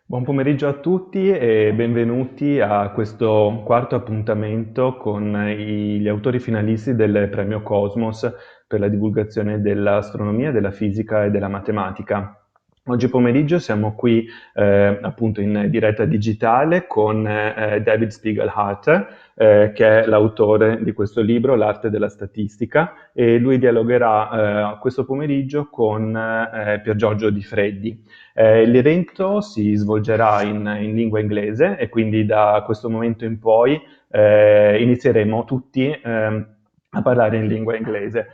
Buon pomeriggio a tutti e benvenuti a questo quarto appuntamento con gli autori finalisti del Premio Cosmos per la divulgazione dell'astronomia, della fisica e della matematica. Oggi pomeriggio siamo qui appunto in diretta digitale con David Spiegelhalter, che è l'autore di questo libro, L'arte della statistica, e lui dialogherà questo pomeriggio con Piergiorgio Odifreddi. L'evento si svolgerà in lingua inglese e quindi da questo momento in poi inizieremo tutti a parlare in lingua inglese.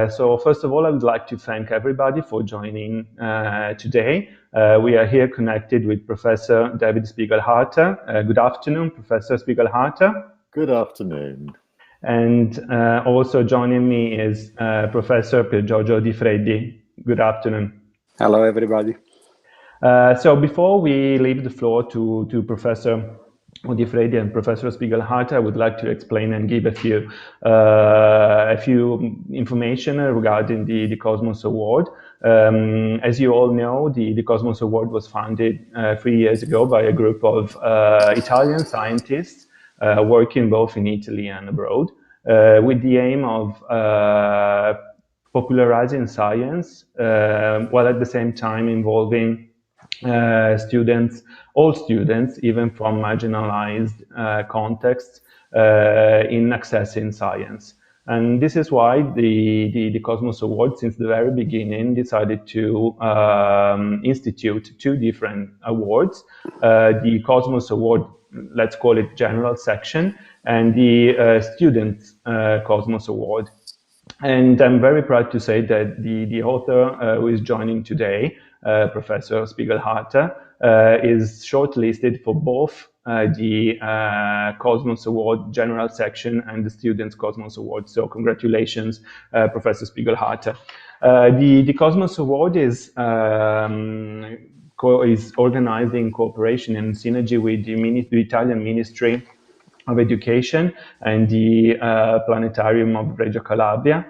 So first of all, I would like to thank everybody for joining today. We are here connected with Professor David Spiegelhalter. Good afternoon, Professor Spiegelhalter. Good afternoon. And also joining me is Professor Piergiorgio Odifreddi. Good afternoon. Hello, everybody. So before we leave the floor to Professor Odifreddi and Professor Spiegelhalter, I would like to explain and give a few information regarding the Cosmos Award. As you all know, the Cosmos Award was founded 3 years ago by a group of Italian scientists working both in Italy and abroad, with the aim of popularizing science, while at the same time involving students, all students, even from marginalized contexts, in accessing science. And this is why the Cosmos Award, since the very beginning, decided to institute two different awards. The Cosmos Award, let's call it general section, and the Students Cosmos Award. And I'm very proud to say that the author who is joining today, Professor Spiegelhalter, is shortlisted for both the Cosmos Award General Section and the Students Cosmos Award. So congratulations, Professor Spiegelhalter. The Cosmos Award is organized in cooperation and synergy with the Italian Ministry of Education and the Planetarium of Reggio Calabria,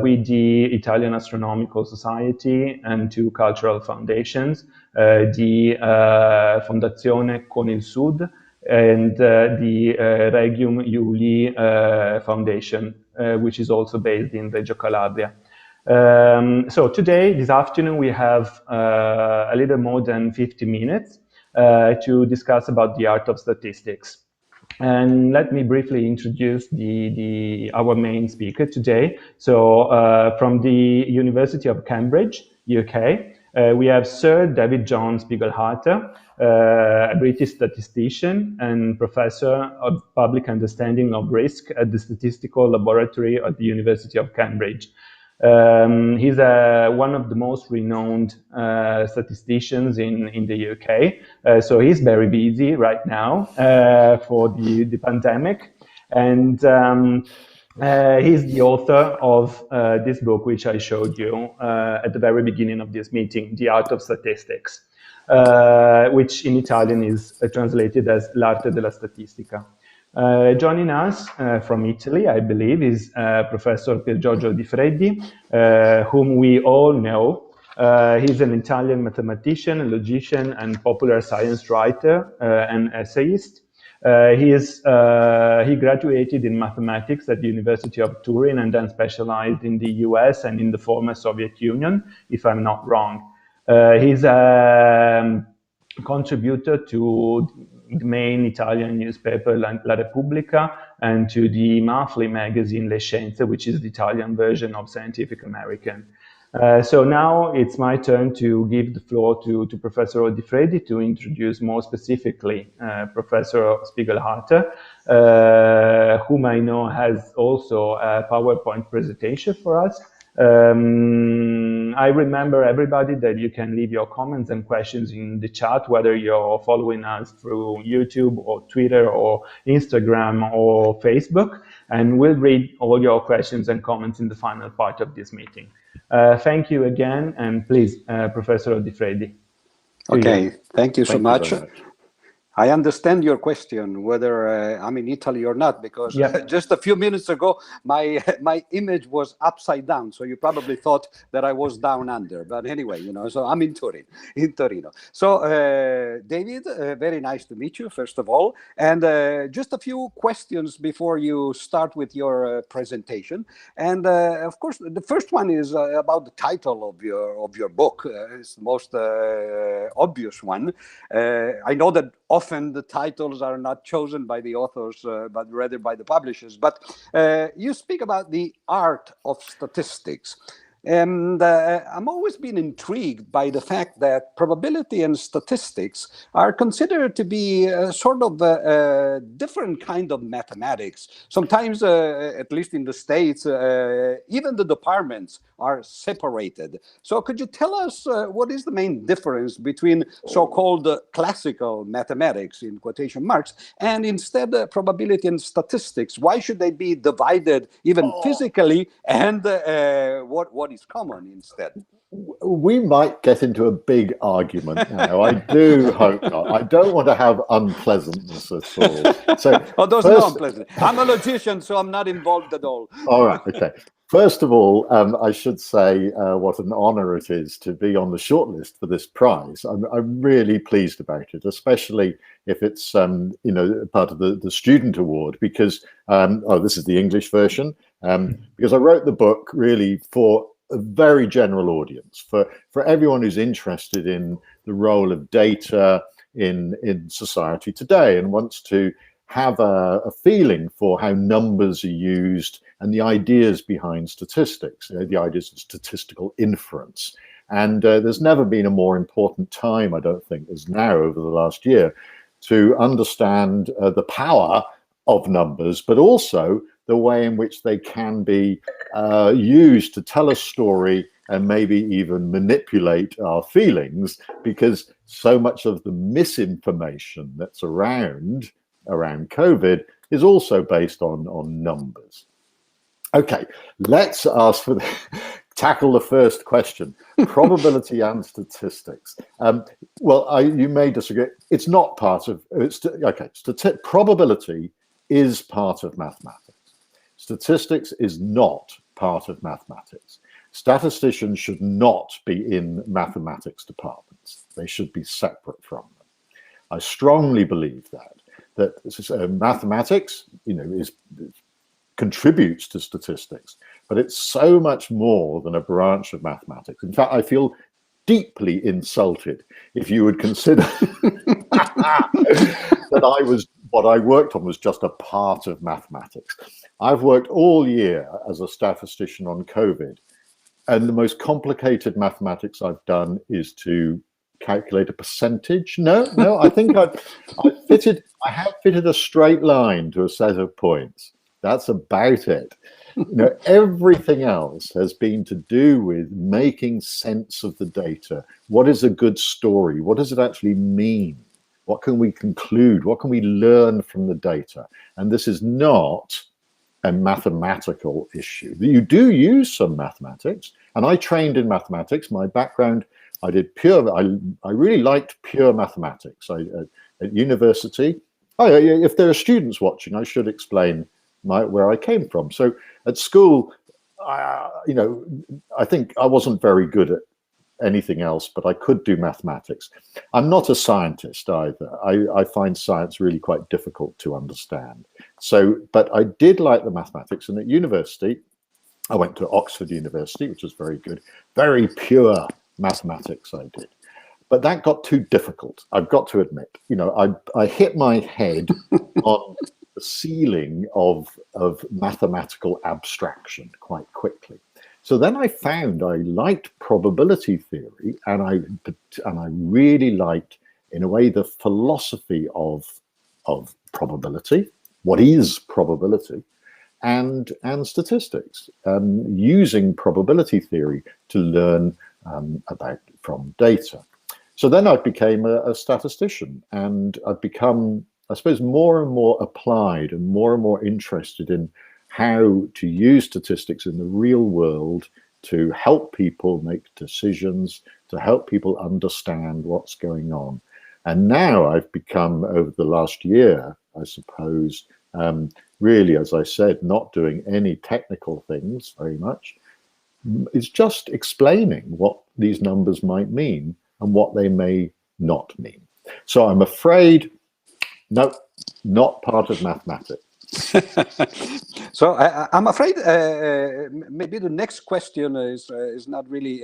with the Italian Astronomical Society and two cultural foundations, the Fondazione Con il Sud and the Regium Iuli Foundation, which is also based in Reggio Calabria. So today, this afternoon, we have a little more than 50 minutes to discuss about the art of statistics. And let me briefly introduce our main speaker today. So from the University of Cambridge, UK, we have Sir David John Spiegelhalter, a British statistician and professor of public understanding of risk at the Statistical Laboratory at the University of Cambridge. He's one of the most renowned statisticians in the UK. So he's very busy right now for the pandemic. And he's the author of this book, which I showed you at the very beginning of this meeting, The Art of Statistics, which in Italian is translated as L'arte della statistica. Joining us from Italy, I believe, is Professor Piergiorgio Odifreddi, whom we all know. He's an Italian mathematician, a logician, and popular science writer and essayist. He graduated in mathematics at the University of Turin and then specialized in the US and in the former Soviet Union, if I'm not wrong. He's a contributor to the main Italian newspaper La Repubblica and to the monthly magazine Le Scienze, which is the Italian version of Scientific American. So now it's my turn to give the floor to Professor Odifreddi to introduce more specifically Professor Spiegelhalter, whom I know has also a PowerPoint presentation for us. I remember everybody that you can leave your comments and questions in the chat, whether you're following us through YouTube or Twitter or Instagram or Facebook, and we'll read all your questions and comments in the final part of this meeting. Thank you again, and please, Professor Odifreddi. Okay, thank you so much. I understand your question, whether I'm in Italy or not, because just a few minutes ago, my image was upside down. So you probably thought that I was down under. But anyway, so I'm in Torino. So, David, very nice to meet you, first of all. And just a few questions before you start with your presentation. And of course, the first one is about the title of your book. It's the most obvious one. I know that often the titles are not chosen by the authors, but rather by the publishers. But you speak about the art of statistics. And I'm always been intrigued by the fact that probability and statistics are considered to be sort of a different kind of mathematics. Sometimes, at least in the States, even the departments are separated. So could you tell us what is the main difference between so-called classical mathematics, in quotation marks, and instead probability and statistics? Why should they be divided even physically, and what is common instead? We might get into a big argument now. I do hope not. I don't want to have unpleasantness at all. So, there's no unpleasant. I'm a logician, so I'm not involved at all. All right, okay. First of all, I should say what an honor it is to be on the shortlist for this prize. I'm really pleased about it, especially if it's part of the student award, because this is the English version, because I wrote the book really for a very general audience, for everyone who's interested in the role of data in society today and wants to have a feeling for how numbers are used and the ideas behind statistics, the ideas of statistical inference. And there's never been a more important time, I don't think, as now over the last year, to understand the power of numbers, but also the way in which they can be used to tell a story and maybe even manipulate our feelings, because so much of the misinformation that's around COVID is also based on numbers. Okay, let's tackle the first question: probability and statistics. You may disagree. It's not part of. Probability is part of mathematics. Statistics is not part of mathematics. Statisticians should not be in mathematics departments. They should be separate from them. I strongly believe that mathematics, contributes to statistics, but it's so much more than a branch of mathematics. In fact, I feel deeply insulted if you would consider that what I worked on was just a part of mathematics. I've worked all year as a statistician on COVID, and the most complicated mathematics I've done is to calculate a percentage. No, I think I have fitted a straight line to a set of points. That's about it. Everything else has been to do with making sense of the data. What is a good story? What does it actually mean? What can we conclude? What can we learn from the data? And this is not a mathematical issue. You do use some mathematics, and I trained in mathematics. My background, I really liked pure mathematics. At university, if there are students watching, I should explain where I came from. So at school, I think I wasn't very good at anything else, but I could do mathematics. I'm not a scientist either. I find science really quite difficult to understand. But I did like the mathematics, and at university, I went to Oxford University, which was very good, very pure mathematics I did. But that got too difficult, I've got to admit. I hit my head on the ceiling of mathematical abstraction quite quickly. So then I found I liked probability theory, and I really liked, in a way, the philosophy of probability. What is probability? And statistics, using probability theory to learn from data. So then I became a statistician, and I've become, I suppose, more and more applied and more interested in how to use statistics in the real world to help people make decisions, to help people understand what's going on. And now I've become, over the last year, I suppose, really, as I said, not doing any technical things very much. It's just explaining what these numbers might mean and what they may not mean. So I'm afraid, no, not part of mathematics. So I'm afraid maybe the next question is not really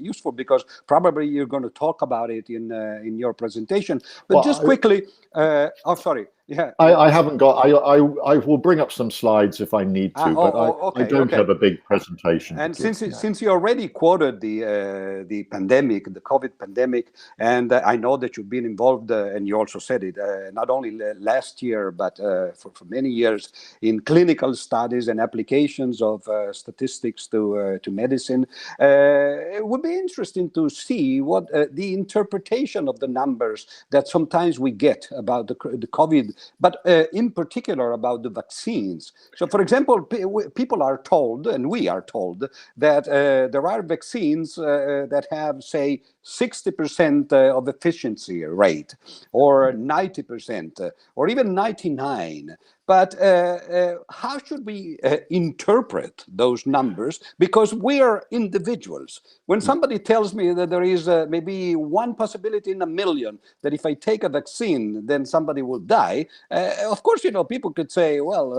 useful, because probably you're going to talk about it in your presentation. But well, just quickly, oh, sorry. Yeah, I haven't got. I will bring up some slides if I need to, but I don't have a big presentation. And since you already quoted the pandemic, the COVID pandemic, and I know that you've been involved, and you also said it not only last year but for many years in clinical studies and applications of statistics to medicine. It would be interesting to see what the interpretation of the numbers that sometimes we get about the COVID. But in particular about the vaccines. So, for example, people are told, and we are told, that there are vaccines that have, say, 60% of efficiency rate, or 90%, or even 99%. But how should we interpret those numbers? Because we are individuals. When somebody tells me that there is maybe one possibility in a million that if I take a vaccine, then somebody will die, of course, you know, people could say, well,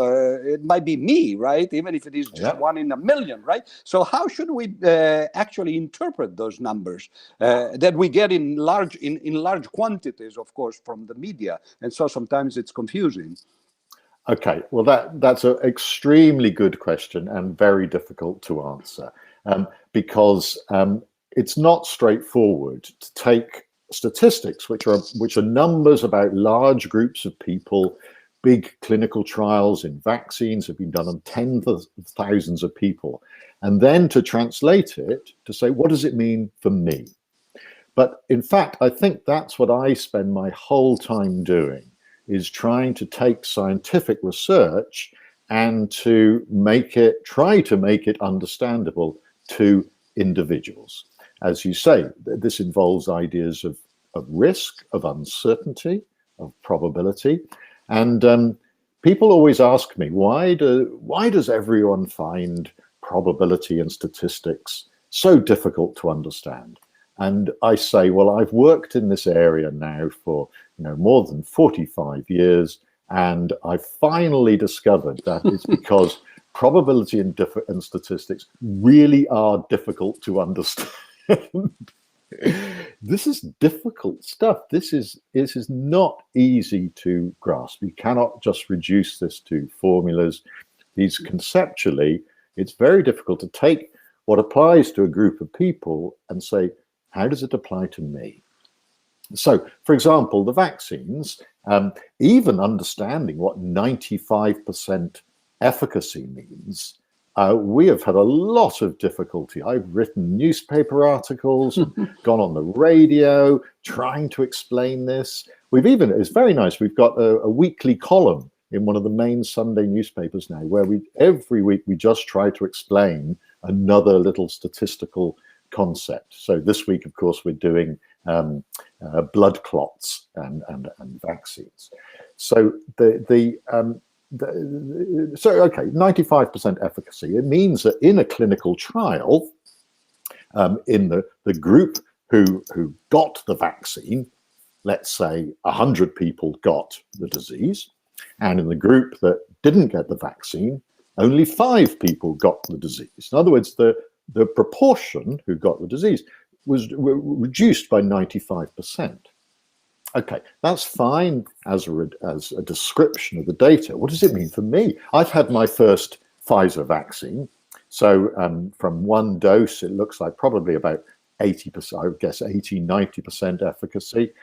it might be me, right? Even if it is just one in a million, right? So how should we actually interpret those numbers that we get in large quantities, of course, from the media? And so sometimes it's confusing. Okay, well, that's an extremely good question and very difficult to answer, because it's not straightforward to take statistics, which are numbers about large groups of people. Big clinical trials in vaccines have been done on tens of thousands of people, and then to translate it to say, what does it mean for me? But in fact, I think that's what I spend my whole time doing, is trying to take scientific research and to try to make it understandable to individuals. As you say, this involves ideas of risk, of uncertainty, of probability. And people always ask me, why does everyone find probability and statistics so difficult to understand? And I say, well, I've worked in this area now for more than 45 years, and I finally discovered that it's because probability and statistics really are difficult to understand. This is difficult stuff. This is not easy to grasp. You cannot just reduce this to formulas. Conceptually, it's very difficult to take what applies to a group of people and say, how does it apply to me? So, for example, the vaccines, even understanding what 95% efficacy means, we have had a lot of difficulty. I've written newspaper articles, gone on the radio, trying to explain this. It's very nice, we've got a weekly column in one of the main Sunday newspapers now, where every week we just try to explain another little statistical concept. So this week, of course, we're doing blood clots and vaccines. So so okay, 95% efficacy. It means that in a clinical trial, in the group who got the vaccine, let's say 100 people got the disease, and in the group that didn't get the vaccine, only 5 people got the disease. In other words, the proportion who got the disease was reduced by 95%. Okay, that's fine as a description of the data. What does it mean for me? I've had my first Pfizer vaccine. So from one dose, it looks like probably about 80%, I would guess 80, 90% efficacy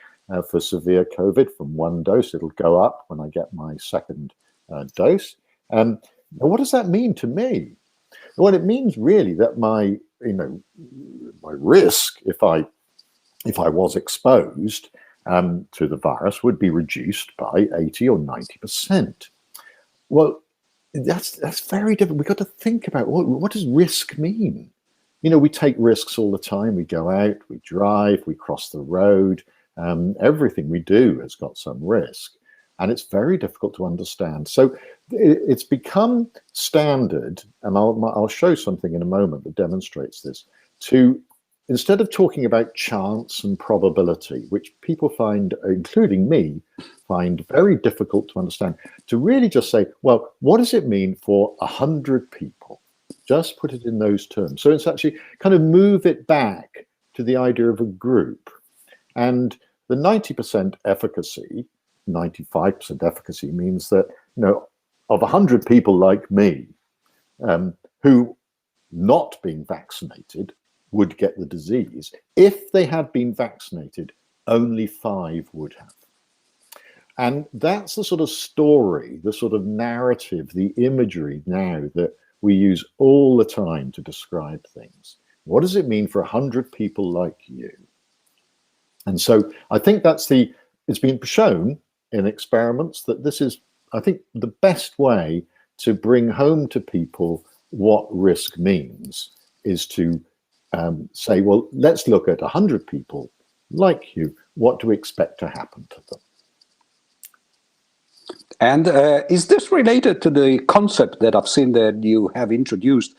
for severe COVID from one dose. It'll go up when I get my second dose. What does that mean to me? Well, it means really that my risk, if I was exposed to the virus, would be reduced by 80 or 90%. Well, that's very different. We've got to think about what does risk mean? We take risks all the time. We go out, we drive, we cross the road, Everything we do has got some risk, and it's very difficult to understand. So it's become standard, and I'll show something in a moment that demonstrates this, to instead of talking about chance and probability, which people find, including me, find very difficult to understand, to really just say, well, what does it mean for 100 people? Just put it in those terms. So it's actually kind of move it back to the idea of a group. And the 90% efficacy, 95% efficacy means that, you know, of 100 people like me who not being vaccinated would get the disease, if they had been vaccinated, only 5 would have. And that's the sort of story, the sort of narrative, the imagery now that we use all the time to describe things. What does it mean for 100 people like you? And so I think it's been shown in experiments that this is, I think, the best way to bring home to people what risk means, is to say, well, let's look at 100 people like you. What do we expect to happen to them? And is this related to the concept that I've seen that you have introduced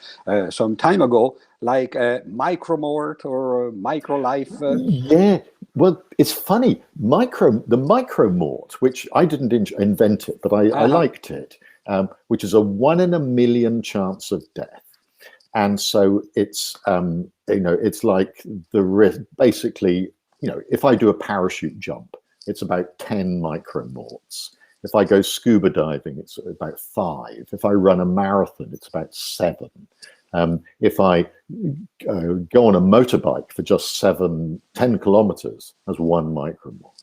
some time ago, like micromort or micro-life? Yeah, well, it's funny. The micromort, which I didn't invent it, but I liked it, which is a 1 in a million chance of death. And so it's, you know, it's like the risk, basically, you know, if I do a parachute jump, it's about 10 micromorts. If I go scuba diving, it's about 5. If I run a marathon, it's about 7. If I go on a motorbike for just 10 kilometers, that's 1 micromort.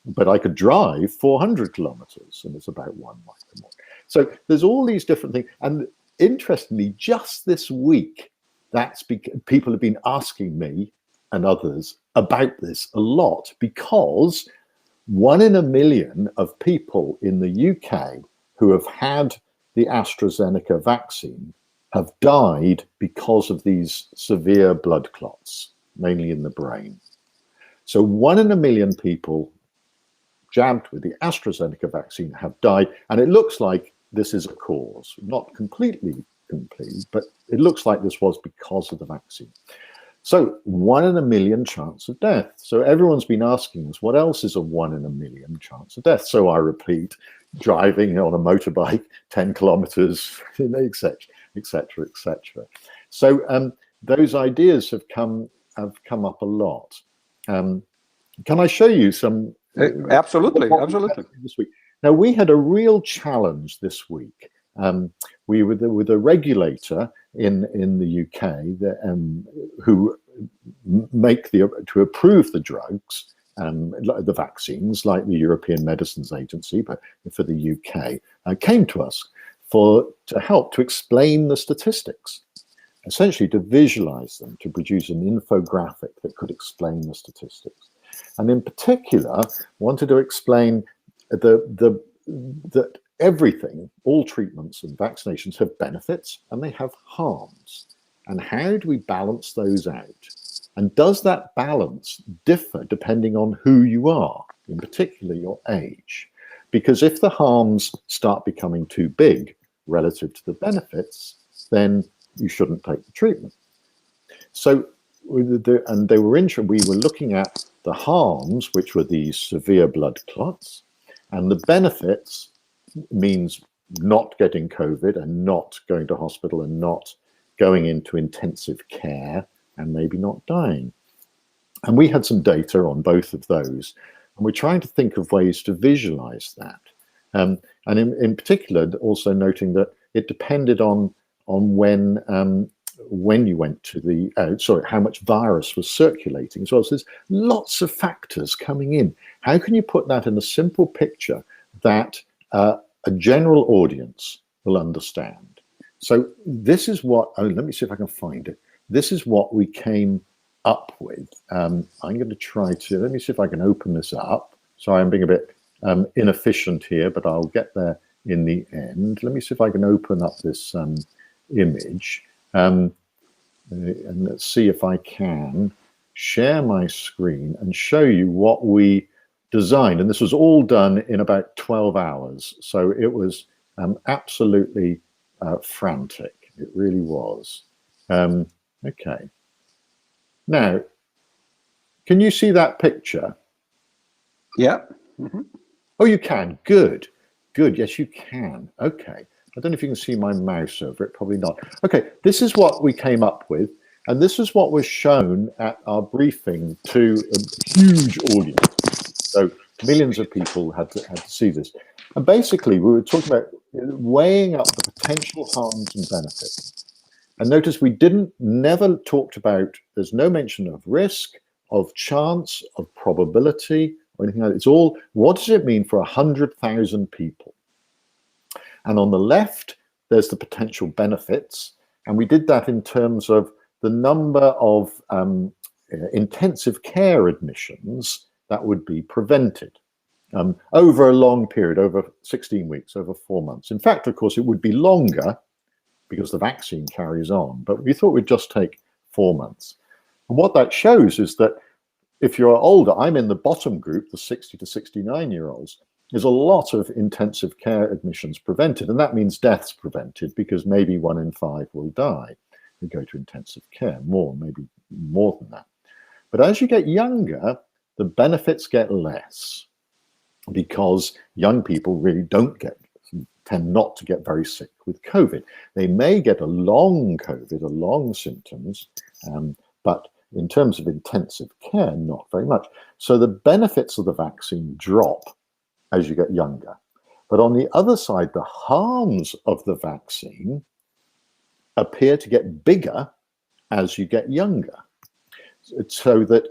But I could drive 400 kilometers, and it's about 1 micromort. So there's all these different things. And interestingly, just this week, people have been asking me and others about this a lot, because 1 in a million of people in the UK who have had the AstraZeneca vaccine have died because of these severe blood clots, mainly in the brain. So 1 in a million people jabbed with the AstraZeneca vaccine have died, and it looks like this is a cause. Not completely complete, but it looks like this was because of the vaccine. So 1 in a million chance of death. So everyone's been asking us, what else is a 1 in a million chance of death? So I repeat, driving on a motorbike 10 kilometers, etc., etc., etc. So those ideas have come up a lot. Can I show you some? Absolutely, absolutely. This week. Now, we had a real challenge this week. We were with a regulator in the UK who to approve the drugs, the vaccines, like the European Medicines Agency, but for the UK, came to us to help to explain the statistics, essentially to visualize them, to produce an infographic that could explain the statistics. And in particular, wanted to explain that everything, all treatments and vaccinations have benefits and they have harms. And how do we balance those out? And does that balance differ depending on who you are, in particular your age? Because if the harms start becoming too big relative to the benefits, then you shouldn't take the treatment. So, we were looking at the harms, which were these severe blood clots, and the benefits means not getting COVID and not going to hospital and not going into intensive care and maybe not dying. And we had some data on both of those, and we're trying to think of ways to visualize that. And in particular, also noting that it depended on when you went to the, how much virus was circulating as well. So there's lots of factors coming in. How can you put that in a simple picture that a general audience will understand? So this is what, let me see if I can find it. This is what we came up with. I'm going to try to, let me see if I can open this up. Sorry, I'm being a bit inefficient here, but I'll get there in the end. Let me see if I can open up this image. And let's see if I can share my screen and show you what we designed. And this was all done in about 12 hours. So it was absolutely frantic. It really was. Okay. Now, can you see that picture? Yeah. Mm-hmm. Oh, you can. Good. Good. Yes, you can. Okay. I don't know if you can see my mouse over it. Probably not. Okay. This is what we came up with. And this is what was shown at our briefing to a huge audience. So millions of people had to see this. And basically, we were talking about weighing up the potential harms and benefits. And notice we never talked about, there's no mention of risk, of chance, of probability, or anything like that. It's all, what does it mean for 100,000 people? And on the left, there's the potential benefits. And we did that in terms of the number of intensive care admissions that would be prevented over a long period, over 16 weeks, over 4 months. In fact, of course, it would be longer because the vaccine carries on, but we thought we'd just take 4 months. And what that shows is that if you're older, I'm in the bottom group, the 60 to 69-year-olds, there's a lot of intensive care admissions prevented, and that means deaths prevented because maybe 1 in 5 will die and go to intensive care, maybe more than that. But as you get younger, the benefits get less because young people really tend not to get very sick with COVID. They may get a long COVID, a long symptoms, but in terms of intensive care, not very much. So the benefits of the vaccine drop as you get younger. But on the other side, the harms of the vaccine appear to get bigger as you get younger. So that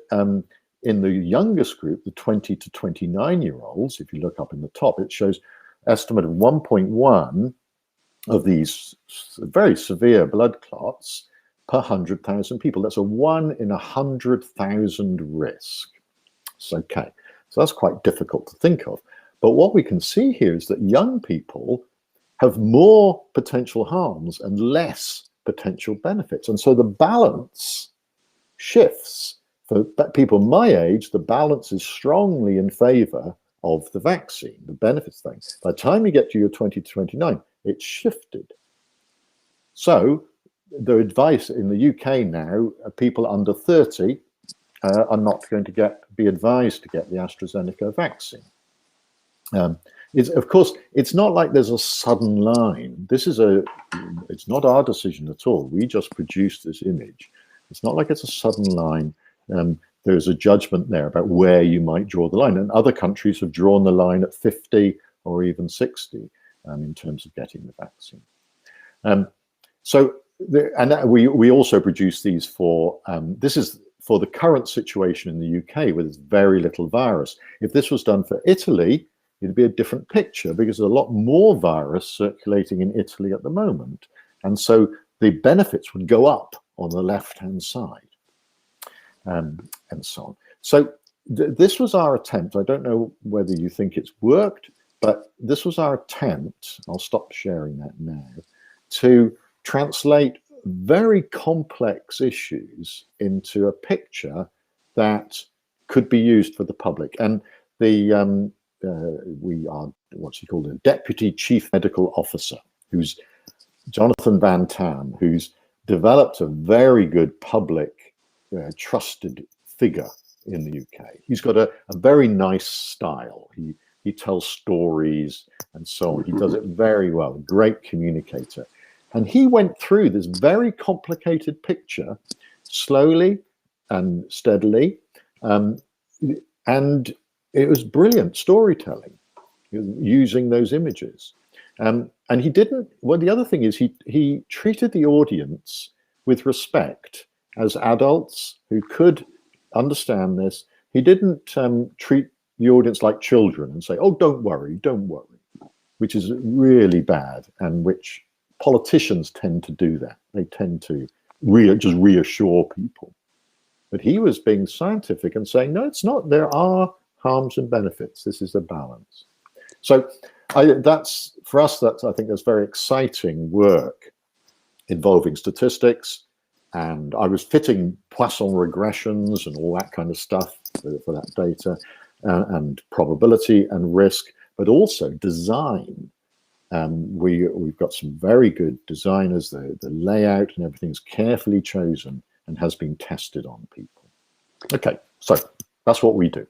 in the youngest group, the 20 to 29-year-olds, if you look up in the top, it shows estimate of 1.1 of these very severe blood clots per 100,000 people. That's a 1 in 100,000 risk. So, okay, so that's quite difficult to think of. But what we can see here is that young people have more potential harms and less potential benefits. And so the balance shifts. For people my age, the balance is strongly in favor of the vaccine, the benefits thing. By the time you get to your 20 to 29, it's shifted. So the advice in the UK now, people under 30 are not going to be advised to get the AstraZeneca vaccine. Of course, it's not like there's a sudden line. It's not our decision at all. We just produced this image. It's not like it's a sudden line. There's a judgment there about where you might draw the line. And other countries have drawn the line at 50 or even 60 in terms of getting the vaccine. We also produce these for, this is for the current situation in the UK where there's very little virus. If this was done for Italy, it'd be a different picture because there's a lot more virus circulating in Italy at the moment. And so the benefits would go up on the left-hand side. And so on. So this was our attempt. I don't know whether you think it's worked, but this was our attempt, I'll stop sharing that now, to translate very complex issues into a picture that could be used for the public. And we are what's he called, a deputy chief medical officer, who's Jonathan Van Tam, who's developed a very good public trusted figure in the UK. He's got a very nice style. He tells stories and so on. He does it very well, a great communicator. And he went through this very complicated picture slowly and steadily. And it was brilliant storytelling using those images. And he didn't, well, the other thing is he treated the audience with respect as adults who could understand this. He didn't treat the audience like children and say, oh, don't worry, which is really bad, and which politicians tend to do that. They tend to just reassure people. But he was being scientific and saying, no, it's not. There are harms and benefits. This is a balance. So for us, I think that's very exciting work involving statistics and I was fitting Poisson regressions and all that kind of stuff for that data, and probability and risk, but also design. We've got some very good designers. The layout and everything's carefully chosen and has been tested on people. Okay, so that's what we do.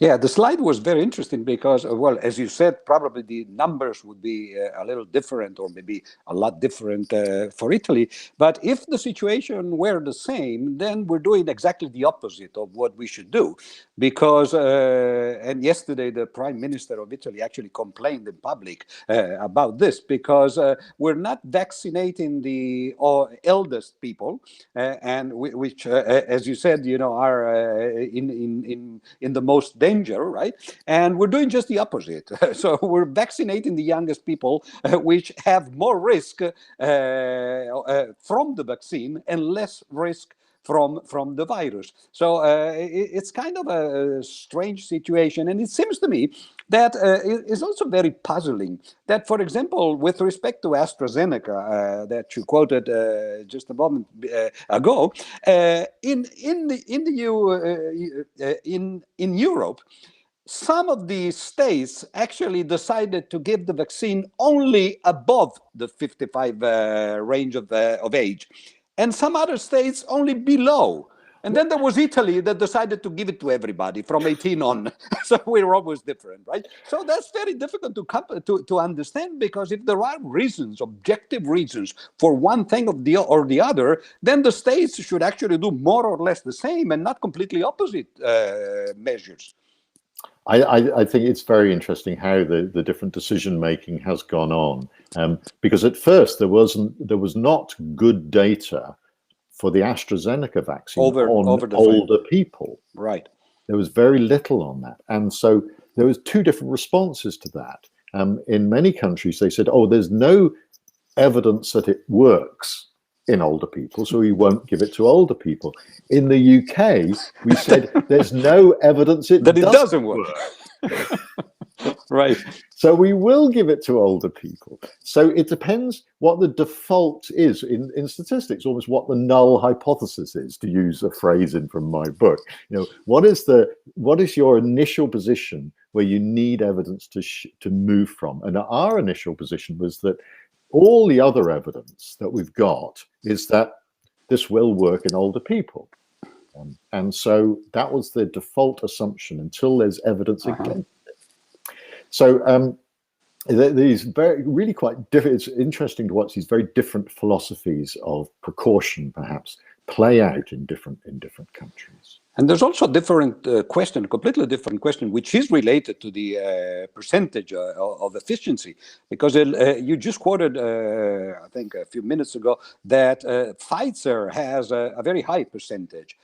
Yeah, the slide was very interesting because, well, as you said, probably the numbers would be a little different, or maybe a lot different for Italy. But if the situation were the same, then we're doing exactly the opposite of what we should do. Because, and yesterday the Prime Minister of Italy actually complained in public about this, because we're not vaccinating the eldest people, and which, as you said, you know, are in the most danger, right? And we're doing just the opposite. So we're vaccinating the youngest people, which have more risk from the vaccine and less risk from the virus. So it's kind of a strange situation. And it seems to me that it's also very puzzling that, for example, with respect to AstraZeneca, that you quoted just a moment ago, in Europe, some of the states actually decided to give the vaccine only above the 55 range of age, and some other states only below. And then there was Italy that decided to give it to everybody from 18 on. So we're always different, right? So that's very difficult to understand, because if there are reasons, objective reasons for one thing or the other, then the states should actually do more or less the same and not completely opposite measures. I think it's very interesting how the different decision making has gone on, because at first there was not good data for the AstraZeneca vaccine on older people. Right. There was very little on that, and so there was two different responses to that. In many countries, they said, "Oh, there's no evidence that it works in older people, so we won't give it to older people." In the UK, we said there's no evidence that it doesn't work. Right. So we will give it to older people. So it depends what the default is in statistics, almost what the null hypothesis is, to use a phrase from my book. You know, what is your initial position where you need evidence to move from? And our initial position was that all the other evidence that we've got is that this will work in older people. And so that was the default assumption until there's evidence against it. So these really quite different, it's interesting to watch these very different philosophies of precaution perhaps play out in different countries. And there's also a different question, a completely different question, which is related to the percentage of efficiency. Because you just quoted, I think a few minutes ago, that Pfizer has a very high percentage.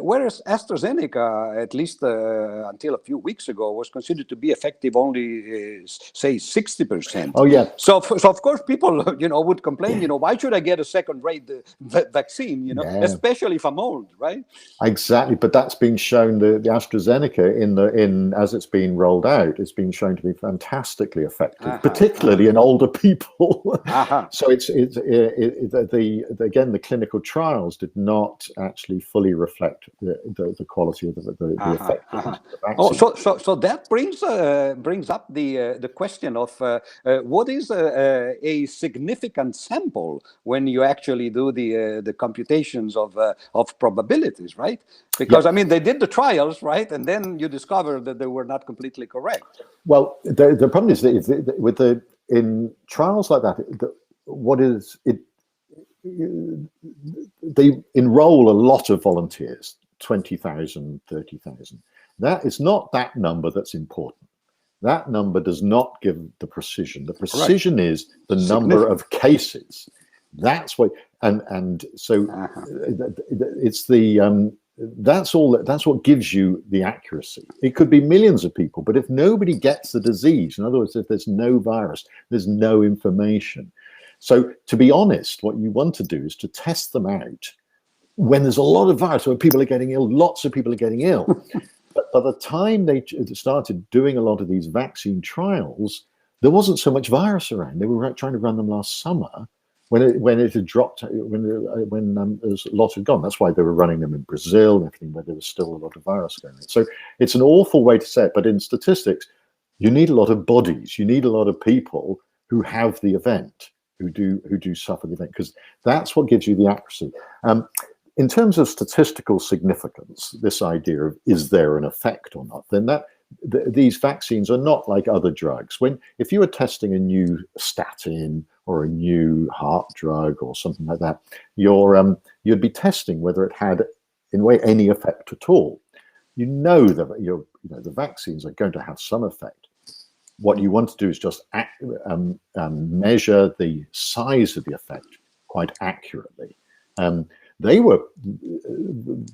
Whereas AstraZeneca, at least until a few weeks ago, was considered to be effective only, say, 60%. Oh, yeah. So of course, people, would complain, why should I get a second-rate vaccine, especially if I'm old, right? Exactly, but that's been shown, the AstraZeneca, as it's been rolled out, it's been shown to be fantastically effective, particularly in older people. So again, the clinical trials did not actually fully reflect the quality of the effect of the vaccine. Oh, so that brings up the question of what is a significant sample when you actually do the computations of probabilities, right? Because I mean, they did the trials, right, and then you discover that they were not completely correct. Well, the problem is that in trials like that, they enroll a lot of volunteers, 20,000, 30,000. That is not that number that's important. That number does not give the precision. The precision is the number of cases. That's what, and so it's that's what gives you the accuracy. It could be millions of people, but if nobody gets the disease, in other words, if there's no virus, there's no information. So to be honest, what you want to do is to test them out when there's a lot of virus, when people are getting ill, lots of people are getting ill. But by the time they started doing a lot of these vaccine trials, there wasn't so much virus around. They were trying to run them last summer. when it had dropped, when there's a lot had gone. That's why they were running them in Brazil and everything, where there was still a lot of virus going on. So it's an awful way to say it, but in statistics, you need a lot of bodies. You need a lot of people who have the event, who do suffer the event, because that's what gives you the accuracy. In terms of statistical significance, this idea of is there an effect or not, then these vaccines are not like other drugs. If you were testing a new statin or a new heart drug or something like that, you'd be testing whether it had, in a way, any effect at all. You know that the vaccines are going to have some effect. What you want to do is just measure the size of the effect quite accurately. They were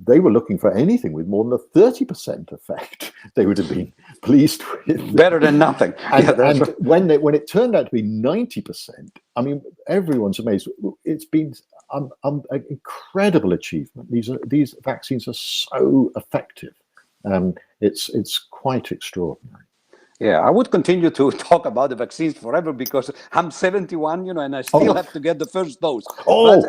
looking for anything with more than a 30% effect. They would have been pleased with. Better than nothing. And when it turned out to be 90%, I mean, everyone's amazed. It's been an incredible achievement. These vaccines are so effective. It's quite extraordinary. Yeah, I would continue to talk about the vaccines forever because I'm 71, and I still have to get the first dose. Oh,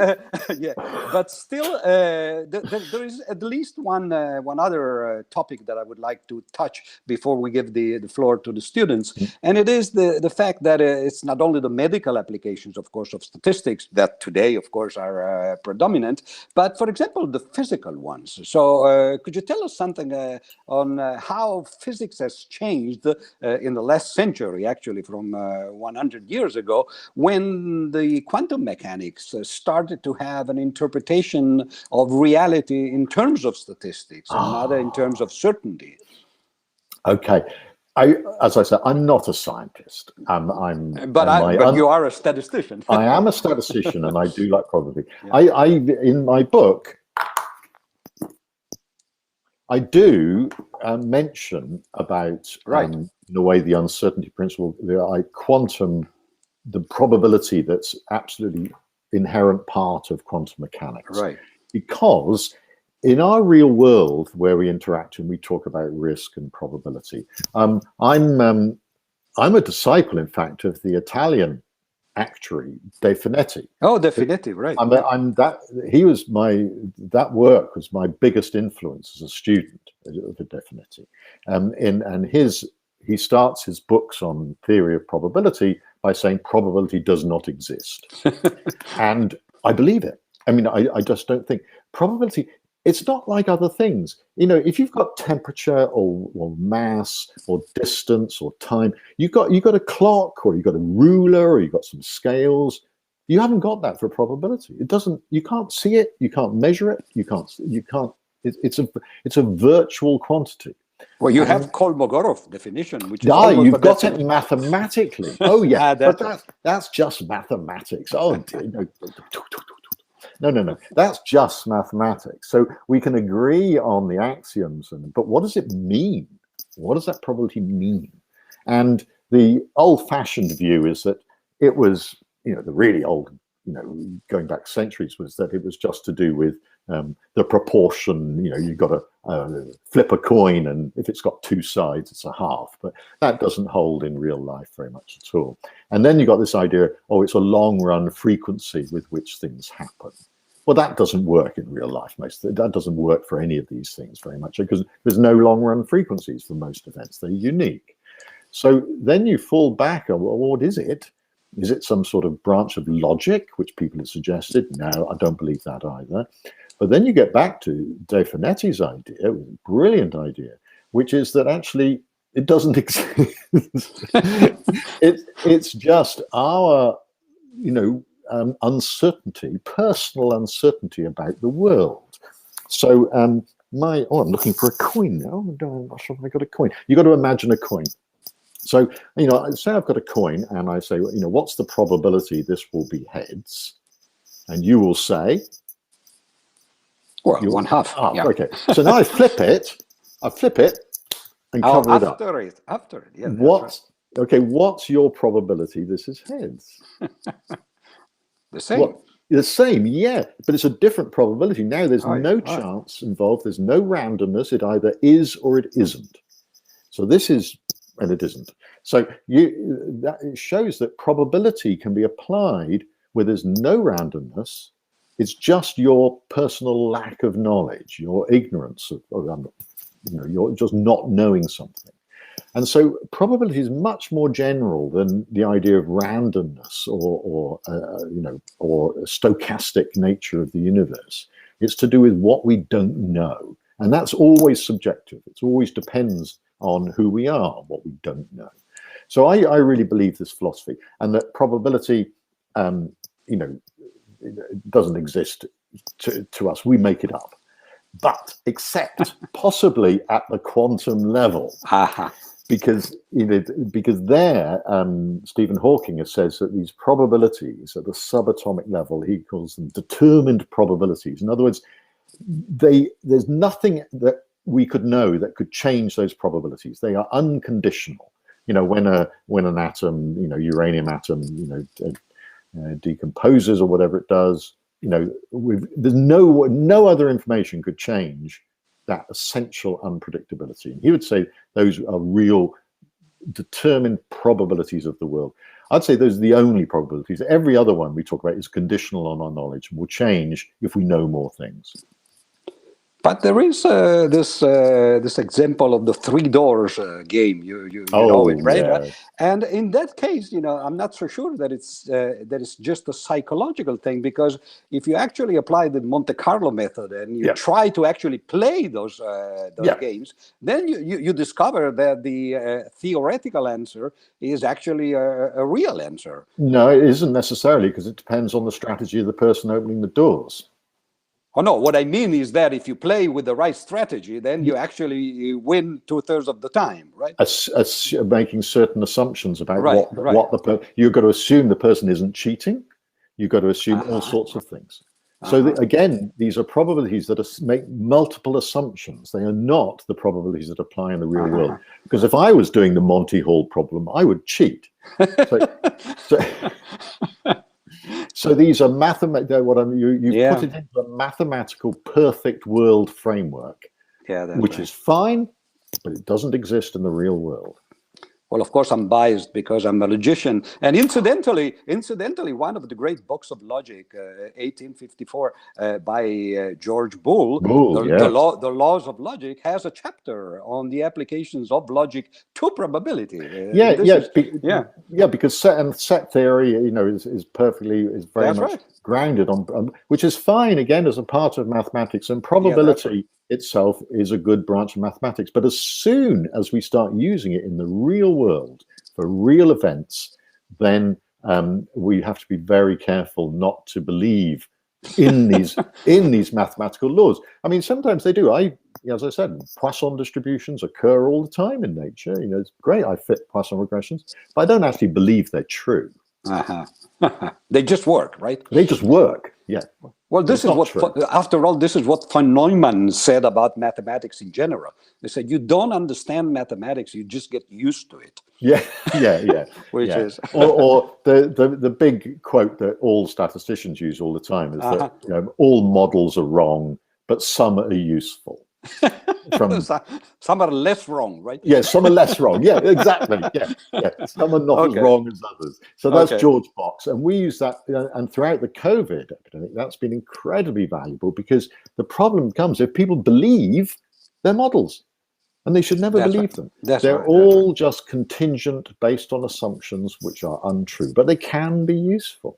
but still, there is at least one other topic that I would like to touch before we give the floor to the students, and it is the fact that it's not only the medical applications, of course, of statistics that today, of course, are predominant, but for example, the physical ones. So, could you tell us something on how physics has changed? In the last century, actually, from 100 years ago, when the quantum mechanics started to have an interpretation of reality in terms of statistics and not in terms of certainty. Okay. As I said, I'm not a scientist. But you are a statistician. I am a statistician, and I do like probability. Yeah. In my book, I do mention about, in a way, the uncertainty principle, the probability that's absolutely inherent part of quantum mechanics. Right. Because in our real world, where we interact and we talk about risk and probability, I'm a disciple, in fact, of the Italian actuary De Finetti. Oh, De Finetti, right. That work was my biggest influence as a student of De Finetti. And he starts his books on theory of probability by saying probability does not exist. And I believe it. I mean, I just don't think probability, it's not like other things. If you've got temperature or mass or distance or time, you've got a clock, or you've got a ruler, or you've got some scales. You haven't got that for probability. You can't see it, you can't measure it, it's a virtual quantity. Well, you have Kolmogorov definition, which is you've got it mathematically. Oh yeah, but that's just mathematics. Oh dear, no. That's just mathematics. So we can agree on the axioms, but what does it mean? What does that probability mean? And the old-fashioned view is that it was, the really old, going back centuries, was that it was just to do with the proportion. You've got to flip a coin, and if it's got two sides, it's a half. But that doesn't hold in real life very much at all. And then you got this idea, it's a long-run frequency with which things happen. Well, that doesn't work in real life. That doesn't work for any of these things very much, because there's no long-run frequencies for most events. They're unique. So then you fall back on, well, what is it? Is it some sort of branch of logic, which people have suggested? No, I don't believe that either. But then you get back to De Finetti's idea, a brilliant idea, which is that actually it doesn't exist. It's just our, uncertainty, personal uncertainty about the world. So I'm looking for a coin now. I'm not sure if I got a coin. You got to imagine a coin. So, say I've got a coin and I say, what's the probability this will be heads? And you will say, well, 1/2. Yeah. Okay. So now I flip it and cover it up. After it. Yeah. What's your probability this is heads? The same. The same, yeah, but it's a different probability. Now there's no chance involved. There's no randomness. It either is or it isn't. So this is, and it isn't. So it shows that probability can be applied where there's no randomness. It's just your personal lack of knowledge, your ignorance you're just not knowing something. And so probability is much more general than the idea of randomness or stochastic nature of the universe. It's to do with what we don't know. And that's always subjective. It always depends on who we are, what we don't know. So I really believe this philosophy, and that probability, it doesn't exist to us. We make it up. But except possibly at the quantum level. Because there, Stephen Hawking says that these probabilities at the subatomic level, he calls them determined probabilities. In other words, there's nothing that we could know that could change those probabilities. They are unconditional. When an atom, uranium atom, decomposes or whatever it does, there's no other information could change that essential unpredictability. And he would say those are real determined probabilities of the world. I'd say those are the only probabilities. Every other one we talk about is conditional on our knowledge and will change if we know more things. But there is this example of the three doors game. You know it, right? Yeah. And in that case, I'm not so sure that it's just a psychological thing, because if you actually apply the Monte Carlo method and you try to actually play those games, then you discover that the theoretical answer is actually a real answer. No, it isn't necessarily, because it depends on the strategy of the person opening the doors. Oh, no, what I mean is that if you play with the right strategy, then you actually win 2/3 of the time, right? Making certain assumptions about what you've got to assume the person isn't cheating. You've got to assume all sorts of things. So again, these are probabilities that make multiple assumptions. They are not the probabilities that apply in the real world. Because if I was doing the Monty Hall problem, I would cheat. So these are mathematical. You've put it into a mathematical perfect world framework, which is fine, but it doesn't exist in the real world. Well, of course, I'm biased because I'm a logician. And incidentally, one of the great books of logic, 1854, by George Boole, the Laws of Logic, has a chapter on the applications of logic to probability. Because set theory, is very much grounded on, which is fine again as a part of mathematics, and probability itself is a good branch of mathematics. But as soon as we start using it in the real world for real events, then we have to be very careful not to believe in these mathematical laws. I mean, sometimes they do. As I said, Poisson distributions occur all the time in nature. It's great. I fit Poisson regressions, but I don't actually believe they're true. They just work, right? They just work. Yeah. Well, this is what, after all, this is what von Neumann said about mathematics in general. They said, you don't understand mathematics, you just get used to it. Yeah. Which is... or the big quote that all statisticians use all the time is that all models are wrong, but some are useful. Some are less wrong, right? Yeah, some are less wrong. Yeah, exactly. Yeah. Some are not as wrong as others. So that's George Box, and we use that. And throughout the COVID epidemic, that's been incredibly valuable, because the problem comes if people believe their models, and they should never believe them. They're all just contingent, based on assumptions which are untrue, but they can be useful.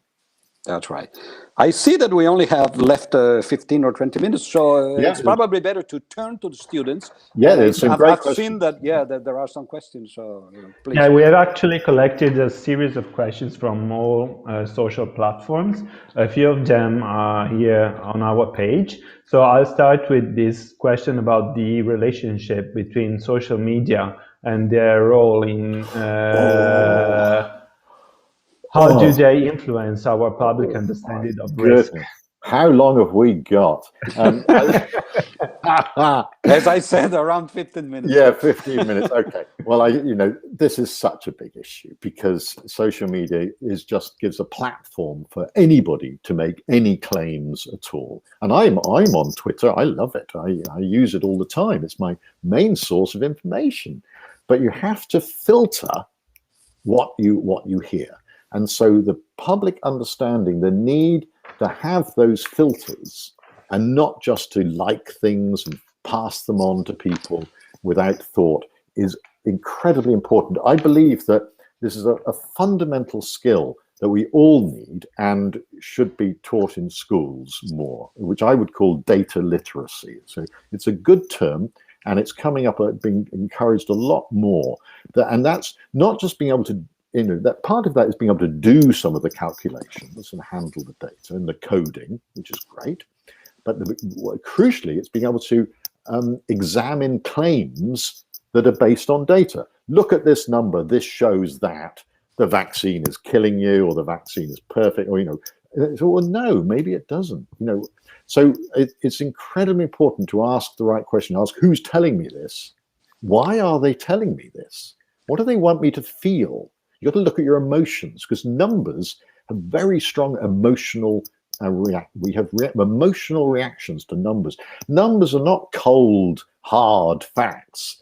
That's right. I see that we only have left 15 or 20 minutes, so it's probably better to turn to the students. Yeah, there's some great questions. I've seen that, that there are some questions, so please. Yeah, we have actually collected a series of questions from all social platforms. A few of them are here on our page. So I'll start with this question about the relationship between social media and their role in how do they influence our public understanding of risk? How long have we got? As I said, around 15 minutes. Yeah, 15 minutes. Okay. Well, this is such a big issue, because social media gives a platform for anybody to make any claims at all. And I'm on Twitter. I love it. I use it all the time. It's my main source of information. But you have to filter what you hear. And so the public understanding the need to have those filters and not just to like things and pass them on to people without thought is incredibly important. I believe that this is a fundamental skill that we all need and should be taught in schools more, which I would call data literacy. So it's a good term, and it's coming up, being encouraged a lot more. And that's not just being able to, that part of that is being able to do some of the calculations and handle the data and the coding, which is great. But crucially, it's being able to examine claims that are based on data. Look at this number. This shows that the vaccine is killing you, or the vaccine is perfect, or well, no, maybe it doesn't. So it's incredibly important to ask the right question. Ask, who's telling me this? Why are they telling me this? What do they want me to feel? You got to look at your emotions, because numbers have very strong emotional we have emotional reactions to numbers. Numbers are not cold, hard facts.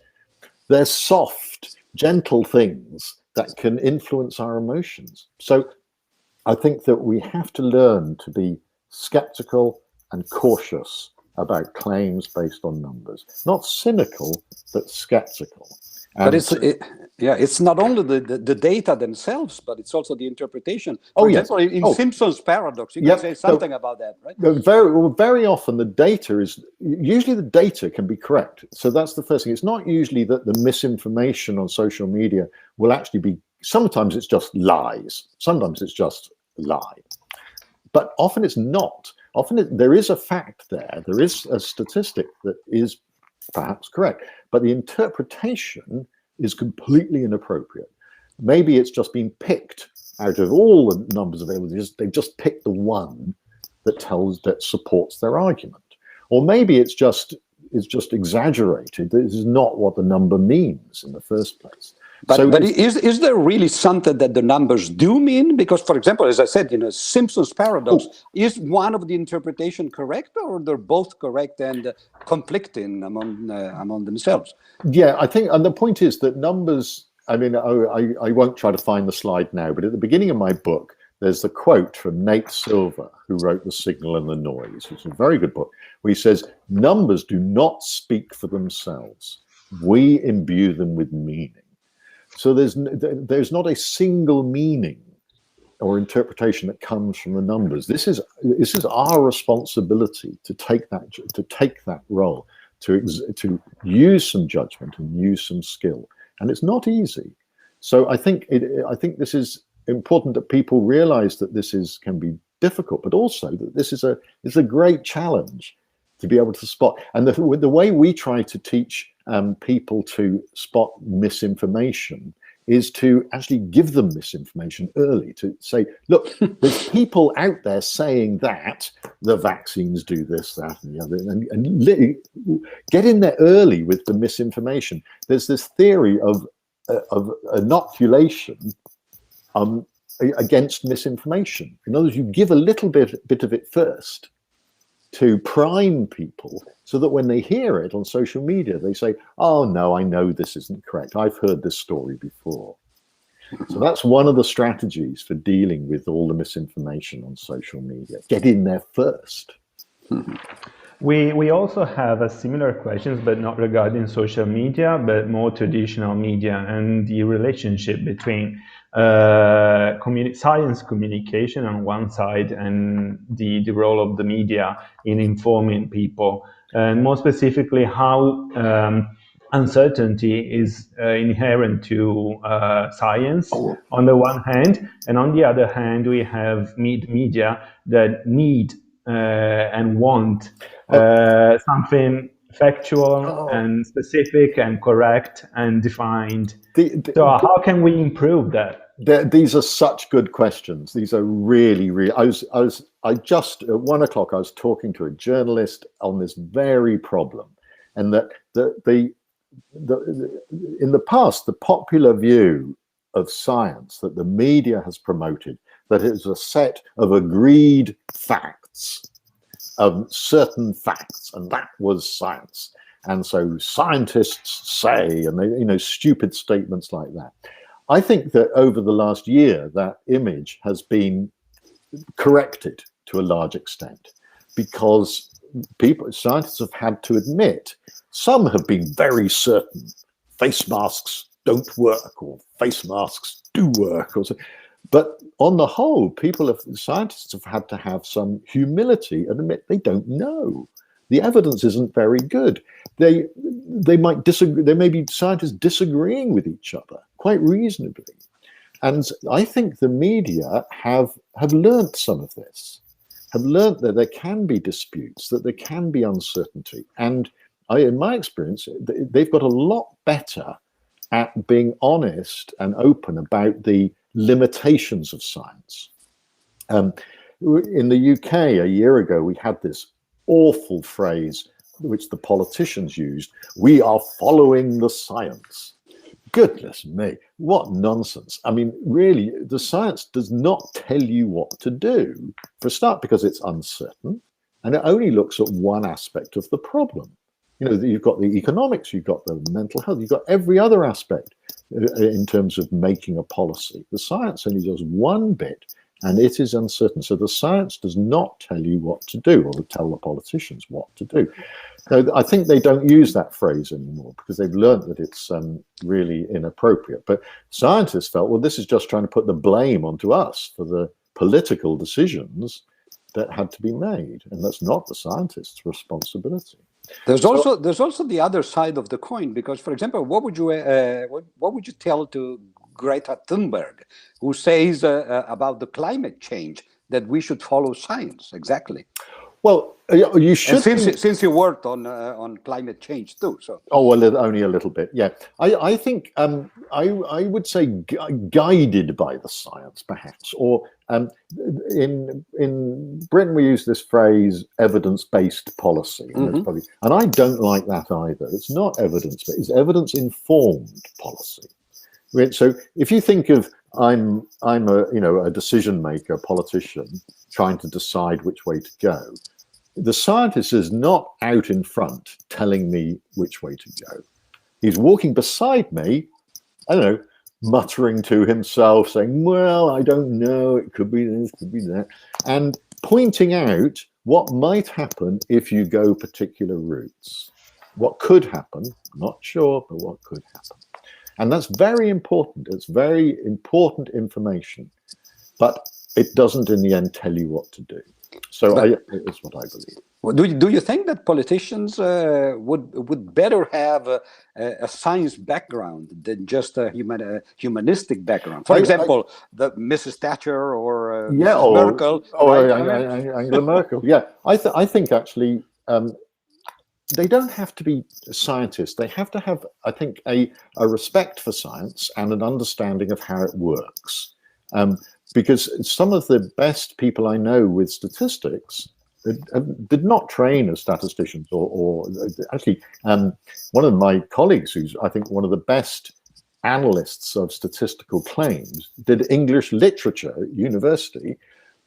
They're soft, gentle things that can influence our emotions. So I think that we have to learn to be skeptical and cautious about claims based on numbers. Not cynical, but skeptical. But it's not only the data themselves, but it's also the interpretation. For example, in Simpson's paradox, you can say something about that, right? Very often the data usually the data can be correct. So that's the first thing. It's not usually that the misinformation on social media will actually be, sometimes it's just lies. Sometimes it's just a lie. But often it's not. Often there is a fact there. There is a statistic that is perhaps correct, but the interpretation is completely inappropriate. Maybe it's just been picked out of all the numbers available. They've just picked the one that supports their argument. Or maybe it's just exaggerated. This is not what the number means in the first place. But is there really something that the numbers do mean? Because, for example, as I said, Simpson's paradox, is one of the interpretation correct, or they're both correct and conflicting among themselves? Yeah, I think, and the point is that numbers, I mean, I won't try to find the slide now, but at the beginning of my book, there's the quote from Nate Silver, who wrote The Signal and the Noise, which is a very good book, where he says, numbers do not speak for themselves. We imbue them with meaning. So there's not a single meaning or interpretation that comes from the numbers. This is our responsibility to take that role, to use some judgment and use some skill, and it's not easy. So I think this is important that people realize that can be difficult, but also that this is a great challenge to be able to spot. And the way we try to teach people to spot misinformation is to actually give them misinformation early, to say, look, there's people out there saying that the vaccines do this, that, and the other, and get in there early with the misinformation. There's this theory of inoculation against misinformation. In other words, you give a little bit of it first to prime people so that when they hear it on social media, they say, oh no, I know this isn't correct. I've heard this story before. So that's one of the strategies for dealing with all the misinformation on social media. Get in there first. We also have a similar questions, but not regarding social media, but more traditional media and the relationship between science communication on one side and the role of the media in informing people, and more specifically how uncertainty is inherent to science on the one hand, and on the other hand we have media that need and want something factual and specific and correct and defined. So how can we improve that? These are such good questions. These are really. I just at 1 o'clock I was talking to a journalist on this very problem, and that in the past the popular view of science that the media has promoted, that it's a set of agreed facts, certain facts, and that was science. And so scientists say, and they, stupid statements like that. I think that over the last year, that image has been corrected to a large extent, because scientists have had to admit, some have been very certain face masks don't work, or face masks do work, or so. But on the whole, scientists have had to have some humility and admit they don't know. The evidence isn't very good. They might disagree. There may be scientists disagreeing with each other quite reasonably. And I think the media have learnt some of this, have learnt that there can be disputes, that there can be uncertainty. And in my experience, they've got a lot better at being honest and open about the limitations of science. In the UK, a year ago, we had this awful phrase which the politicians used: "We are following the science." Goodness me, what nonsense. I mean, really, the science does not tell you what to do, for a start, because it's uncertain, and it only looks at one aspect of the problem. You know, you've got the economics, you've got the mental health, you've got every other aspect in terms of making a policy. The science only does one bit, and it is uncertain. So the science does not tell you what to do, or tell the politicians what to do. So I think they don't use that phrase anymore, because they've learned that it's really inappropriate. But scientists felt, well, this is just trying to put the blame onto us for the political decisions that had to be made, and that's not the scientists' responsibility. There's also the other side of the coin, because, for example, what would you tell to Greta Thunberg, who says about the climate change that we should follow science? Exactly. Well, you should. And since you worked on climate change too, so. Oh well, only a little bit. Yeah, I think I would say guided by the science, perhaps, or in Britain we use this phrase evidence-based policy, and, that's probably, and I don't like that either. It's not evidence-based; it's evidence-informed policy. So if you think of I'm a decision maker, politician, trying to decide which way to go. The scientist is not out in front telling me which way to go. He's walking beside me, I don't know, muttering to himself, saying, well, I don't know, it could be this, could be that, and pointing out what might happen if you go particular routes. What could happen, not sure, but what could happen. And that's very important. It's very important information, but it doesn't in the end tell you what to do. So it's what I believe. Well, do you think that politicians would better have a science background than just a humanistic background? For example, the Mrs. Thatcher or Mrs. Merkel. Angela Merkel. Yeah, I think actually they don't have to be scientists. They have to have, I think, a respect for science and an understanding of how it works. Because some of the best people I know with statistics did not train as statisticians, or actually one of my colleagues, who's I think one of the best analysts of statistical claims, did English literature at university,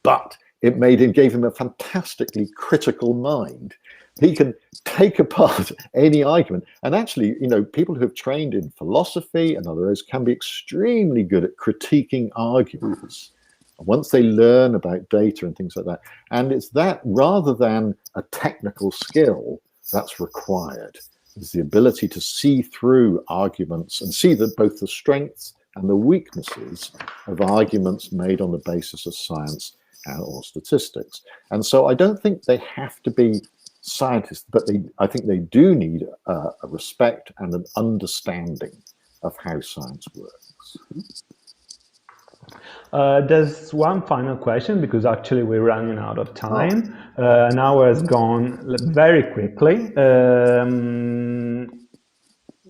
but it gave him a fantastically critical mind. He can take apart any argument. And actually, people who have trained in philosophy and other areas can be extremely good at critiquing arguments once they learn about data and things like that. And it's that, rather than a technical skill, that's required. It's the ability to see through arguments and see that both the strengths and the weaknesses of arguments made on the basis of science or statistics. And so I don't think they have to be scientists, but I think they do need a respect and an understanding of how science works. There's one final question, because actually we're running out of time. An hour has gone very quickly.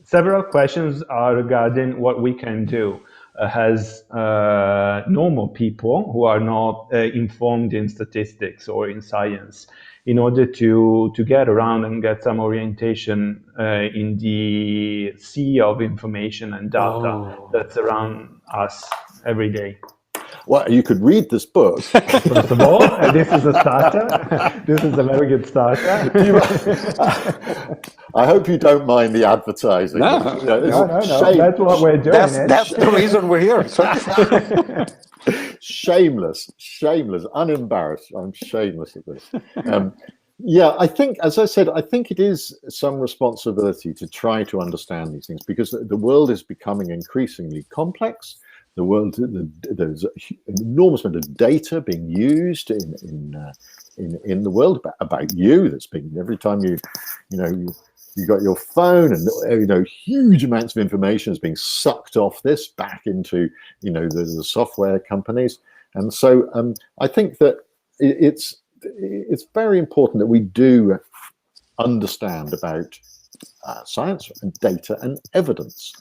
Several questions are regarding what we can do as normal people who are not informed in statistics or in science, in order to get around and get some orientation in the sea of information and data that's around us every day. Well, you could read this book. First of all, this is a starter. This is a very good starter. I hope you don't mind the advertising. No, no. That's what we're doing. That's the reason we're here. Shameless, unembarrassed. I'm shameless at this. Yeah, I think, as I said, I think it is some responsibility to try to understand these things, because the world is becoming increasingly complex. The world, there's an enormous amount of data being used in the world about you. That's being, every time you got your phone, and huge amounts of information is being sucked off this back into the software companies. And so I think that it's very important that we do understand about science and data and evidence,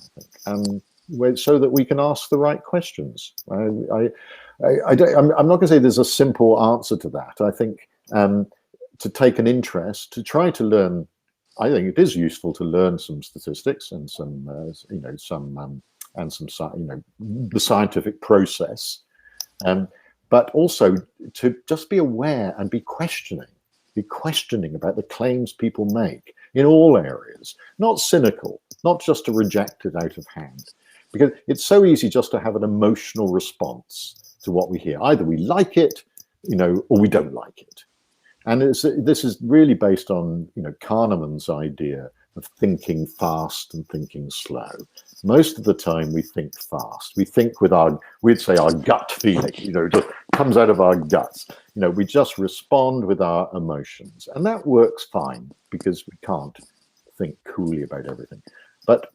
I think, so that we can ask the right questions. I'm not going to say there's a simple answer to that. I think to take an interest, to try to learn, I think it is useful to learn some statistics and the scientific process, but also to just be aware and be questioning about the claims people make in all areas, not cynical, not just to reject it out of hand, because it's so easy just to have an emotional response to what we hear. Either we like it, or we don't like it. And this is really based on Kahneman's idea of thinking fast and thinking slow. Most of the time we think fast. We think with we'd say our gut feeling, it just comes out of our guts. We just respond with our emotions. And that works fine because we can't think coolly about everything. But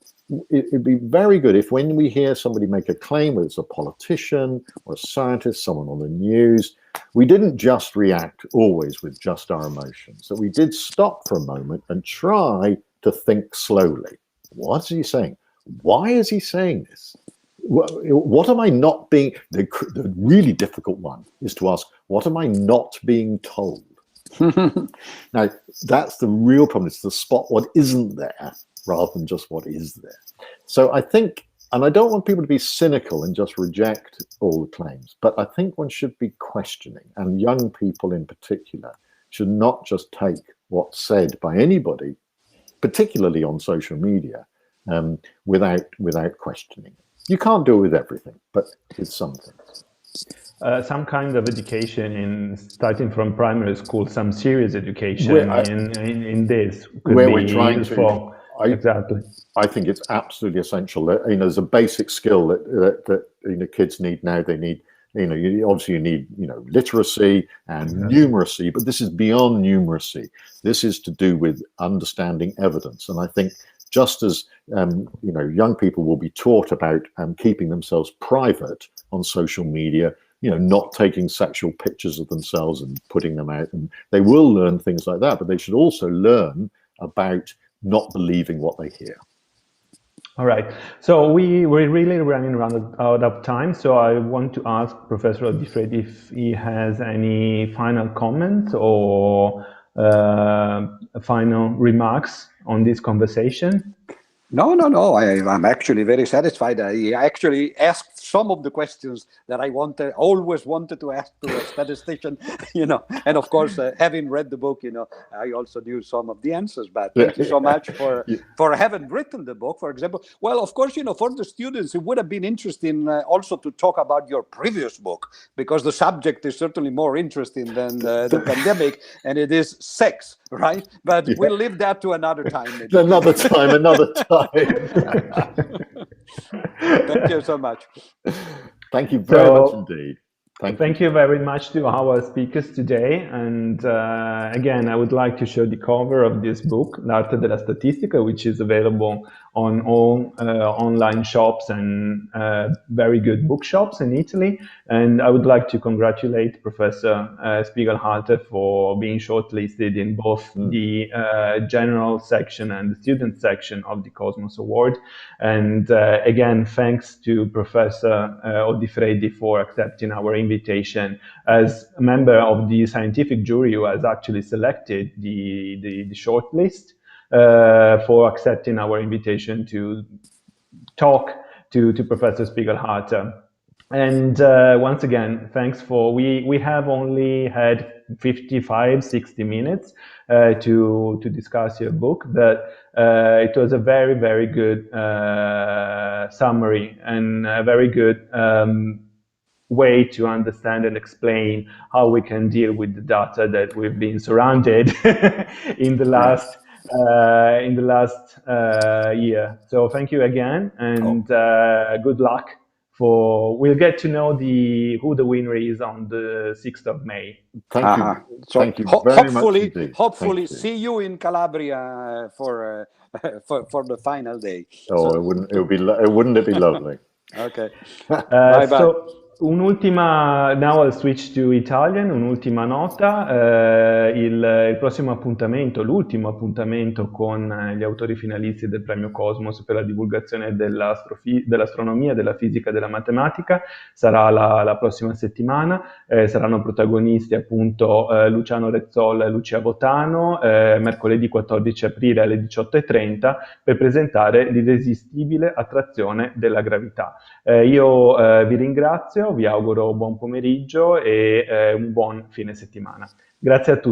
it'd be very good if when we hear somebody make a claim, whether it's a politician or a scientist, someone on the news, we didn't just react always with just our emotions, that we did stop for a moment and try to think slowly. What is he saying? Why is he saying this? What am I not being... The really difficult one is to ask, what am I not being told? Now, that's the real problem. It's to spot what isn't there rather than just what is there. So I think, and I don't want people to be cynical and just reject all the claims, but I think one should be questioning, and young people in particular should not just take what's said by anybody, particularly on social media, without questioning. You can't do it with everything, but it's something. Some kind of education starting from primary school, some serious education in this could where be we're trying useful. Exactly. I think it's absolutely essential. There's a basic skill that kids need now. They need, you need literacy and numeracy, but this is beyond numeracy. This is to do with understanding evidence. And I think just as young people will be taught about keeping themselves private on social media, not taking sexual pictures of themselves and putting them out, and they will learn things like that, but they should also learn about not believing what they hear. All right. So we're really running out of time. So I want to ask Professor Odifreddi if he has any final comments or final remarks on this conversation. No. I'm actually very satisfied. I actually asked some of the questions that I always wanted to ask to a statistician, and of course, having read the book, I also knew some of the answers, but thank you so much for having written the book, for example. Well, of course, for the students, it would have been interesting also to talk about your previous book, because the subject is certainly more interesting than the pandemic, and it is sex, right? But we'll leave that to another time. Maybe. Another time. Thank you so much. Thank you very much indeed. Thank you very much to our speakers today. And again, I would like to show the cover of this book, L'arte della statistica, which is available on all online shops and very good bookshops in Italy. And I would like to congratulate Professor Spiegelhalter for being shortlisted in both the general section and the student section of the Cosmos Award. And again, thanks to Professor Odifreddi for accepting our invitation as a member of the scientific jury who has actually selected the shortlist, for accepting our invitation to talk to Professor Spiegelhalter And once again, thanks for, we have only had 55, 60 minutes to discuss your book, but it was a very, very good summary and a very good way to understand and explain how we can deal with the data that we've been surrounded in the last year. So thank you again, and good luck. We'll get to know who the winner is on the 6th of May. Thank you. So thank you very much indeed. Hopefully, see you in Calabria for the final day. Oh, so. Wouldn't it be lovely? Okay. Bye bye. So, now I'll switch to Italian, un'ultima nota, il prossimo appuntamento, l'ultimo appuntamento con gli autori finalisti del Premio Cosmos per la divulgazione dell'astronomia, della fisica e della matematica sarà la prossima settimana. Saranno protagonisti appunto Luciano Rezzolla e Lucia Botano, mercoledì 14 aprile alle 18:30 per presentare l'irresistibile attrazione della gravità. Io vi ringrazio, vi auguro buon pomeriggio e un buon fine settimana. Grazie a tutti.